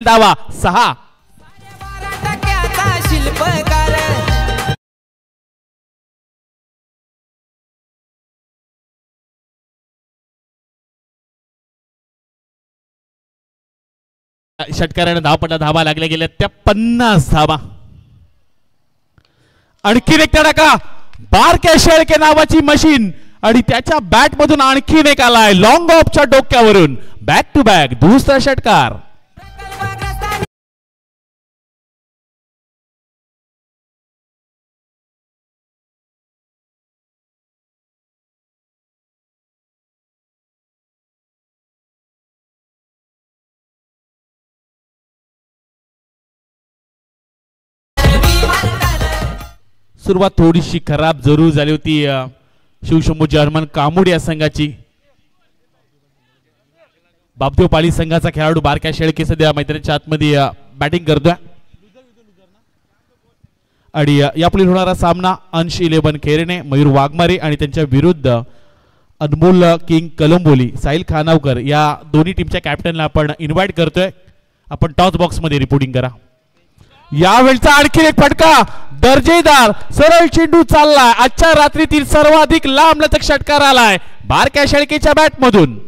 दावा 6 शिल्पकार षटकाराने धावपटा धावा लागल्या गेल्या त्या 50 धावा. आणखीन एक तडाखा बारक्या शेळके नावाची मशीन आणि त्याच्या बॅट मधून आणखीन एक आलाय लॉंग ऑफच्या डोक्यावरून बॅक टू बॅक दुसरा षटकार. सुरुवात थोडीशी खराब जरूर झाली होती शिवशंभू जर्मन कामोड या संघाची. बापदेव पाली संघाचा खेळाडू बारक्या शेळके सध्या मैदानाच्या आतमध्ये बॅटिंग करतोय आणि यापुढे होणारा सामना अंश 11 खेरेने मयूर वाघमारे आणि त्यांच्या विरुद्ध अनमोल किंग कलंबोली साहिल खानावकर या दोन्ही टीमच्या कॅप्टनला आपण इन्व्हाइट करतोय. आपण टॉस बॉक्स मध्ये रिपोर्टिंग करा. यावेळचा आणखी एक फटका दर्जेदार सरळ चेंडू चाललाय. आजच्या रात्रीतील सर्वाधिक लांबलचक षटकार आलाय बारक्या शेळकेच्या बॅट मधून.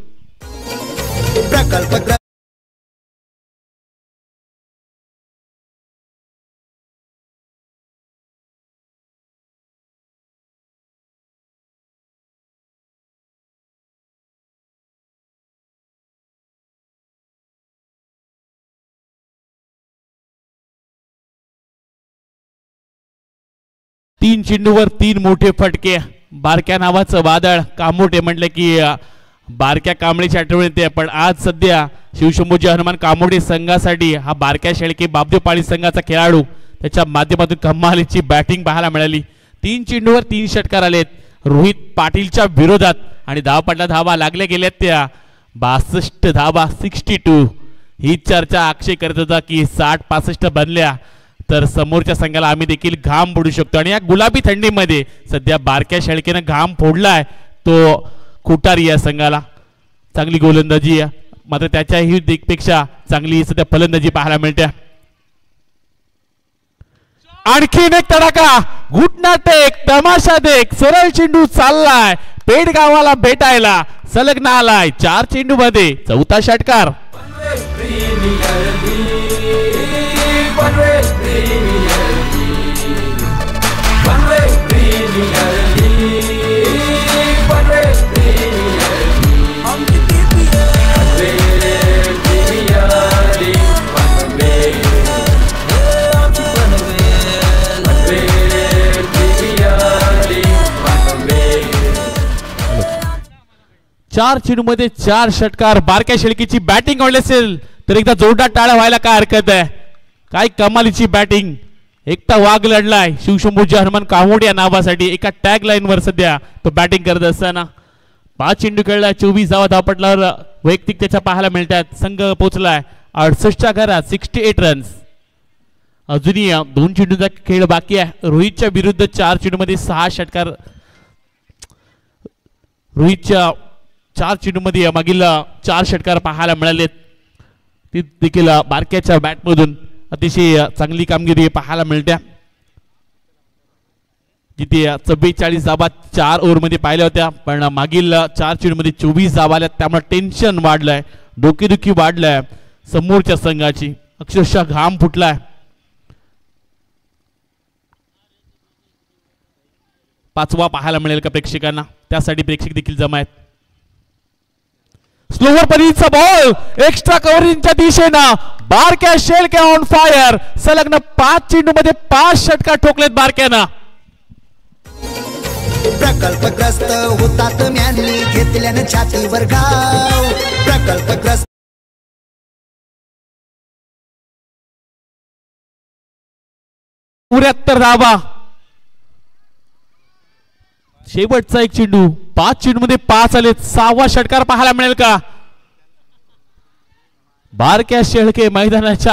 तीन चेंडूवर 3 मोठे फटके. बारक्या नावाचं वादळ कामोटे म्हटलं की बारक्या कांबळीची आठवण येते. पण आज सध्या शिवशंभूजी हनुमान कामोडे संघासाठी हा बारक्या शेळके बापदेव पाळी संघाचा खेळाडू त्याच्या माध्यमातून कमालीची बॅटिंग पाहायला मिळाली. 3 चेंडूवर 3 षटकार आलेत रोहित पाटीलच्या विरोधात आणि धावपटला धावा लागल्या गेल्यात त्या 62 धावा 62. ही चर्चा अक्षय करत होता की 60-65 बनल्या तर समोरच्या संघाला आम्ही देखील घाम फोडू शकतो. आणि या गुलाबी थंडीमध्ये सध्या बारक्या शेळकेनं घाम फोडलाय तो खुटारी या संघाला. चांगली गोलंदाजी मात्र त्याच्याही पेक्षा चांगली सध्या फलंदाजी पाहायला मिळते. आणखीन एक तडाखा घुटना टेक तमाशा देख सरळ चेंडू चाललाय पेठ गावाला भेटायला सलग्न आलाय 4 चेंडू मध्ये चौथा षटकार. चार चेंडू मध्ये 4 षटकार. बारक्या शेळकेची बॅटिंग आवडली असेल तर एकदा जोरदार टाळ्या व्हायला काय हरकत आहे. काय कमालीची बॅटिंग. एकटा वाघ लढलाय शिवशंभूजी हनुमान कामोड या नावासाठी एका टॅग लाईन वर सध्या तो बॅटिंग करत असताना 5 चेंडू खेळलाय 24 धावा धावपटल्यावर वैयक्तिक त्याच्या पाहायला मिळतात. संघ पोहोचलाय 68च्या घरात 68 रन्स. अजूनही 2 चेंडूचा खेळ बाकी आहे. रोहितच्या विरुद्ध 4 चेंडू मध्ये 6 षटकार. रोहितच्या 4 चेंडू मध्ये मागील 4 षटकार पाहायला मिळालेत. ती देखील बारक्याच्या बॅटमधून अतिशय चांगली कामगिरी पाहायला मिळते. जिथे 44 धावा 4 ओव्हरमध्ये पाहिल्या होत्या पण मागील 4 चेंडूमध्ये 24 धावा आल्या त्यामुळे टेन्शन वाढलंय डोकेदुखी वाढलंय समोरच्या संघाची. अक्षरशः घाम फुटलाय. पाचवा पाहायला मिळेल का प्रेक्षकांना त्यासाठी प्रेक्षक देखील जमा आहेत. स्लोवर परीचा बॉल एक्स्ट्रा कव्हरिंगच्या दिशेनं बारक्या शेळके ऑन फायर. सलग्न 5 चेंडू मध्ये 5 षटकार ठोकलेत बारक्यानं. प्रकल्पग्रस्त होतात म्यानली घेतल्याने छातीवर घाव. प्रकल्पग्रस्त 74 धावा. शेवटचा एक चेंडू 5 चेंडू मध्ये 5 आले. 6वा षटकार पाहायला मिळेल का. बारक्या शेळके मैदानाच्या